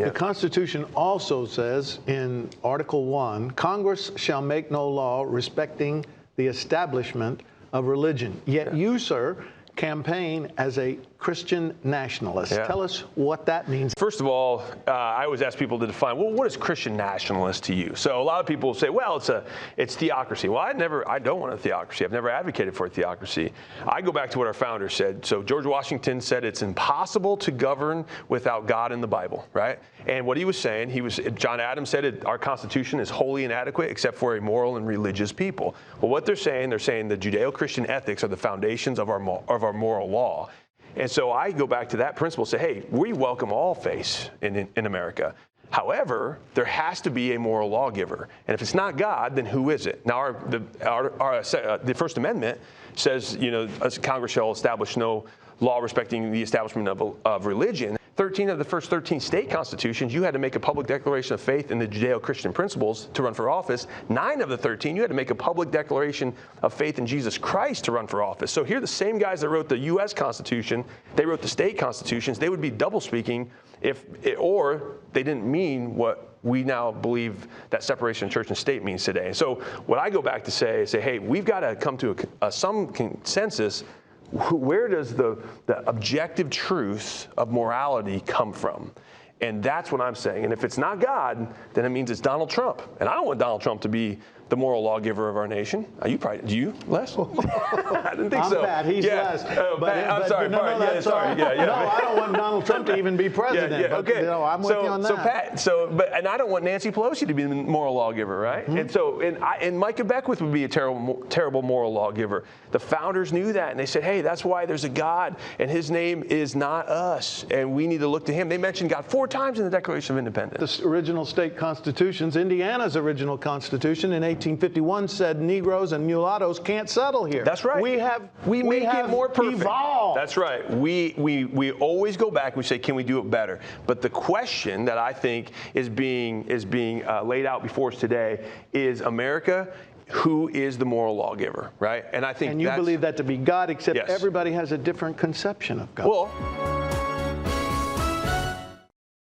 The Constitution also says in Article 1, Congress shall make no law respecting the establishment of religion. Yet you, sir, campaign as a Christian nationalist. Tell us what that means. First of all, I always ask people to define, well, what is Christian nationalist to you? So a lot of people say, well, it's theocracy. Well, I don't want a theocracy. I've never advocated for a theocracy. I go back to what our founder said. So George Washington said it's impossible to govern without God in the Bible, right? And what he was saying, John Adams said our Constitution is wholly inadequate except for a moral and religious people. Well, what they're saying the Judeo-Christian ethics are the foundations of our moral law. And so I go back to that principle, say, hey, we welcome all faiths in America. However, there has to be a moral lawgiver. And if it's not God, then who is it? Now, the First Amendment says, Congress shall establish no law respecting the establishment of religion. 13 of the first 13 state constitutions, you had to make a public declaration of faith in the Judeo-Christian principles to run for office. 9 of the 13, you had to make a public declaration of faith in Jesus Christ to run for office. So here, the same guys that wrote the U.S. Constitution, they wrote the state constitutions. They would be double speaking or they didn't mean what we now believe that separation of church and state means today. So what I go back to say, hey, we've got to come to some consensus. Where does the objective truth of morality come from? And that's what I'm saying. And if it's not God, then it means it's Donald Trump. And I don't want Donald Trump to be the moral lawgiver of our nation. Do you, Les? I didn't think so. I'm Pat. He's Les. I'm sorry. No, I don't want Donald Trump to even be president. Okay. I'm with you on that. And I don't want Nancy Pelosi to be the moral lawgiver, right? Mm-hmm. And Micah Beckwith would be a terrible moral lawgiver. The founders knew that, and they said, hey, that's why there's a God, and his name is not us, and we need to look to him. They mentioned God 4 times in the Declaration of Independence. The original state constitutions, Indiana's original constitution in 1851 said Negroes and mulattoes can't settle here. That's right. We make it more perfect. Evolved. That's right. We always go back. We say, can we do it better? But the question that I think is being laid out before us today is America. Who is the moral lawgiver, right? And I think you believe that to be God, except everybody has a different conception of God. Well.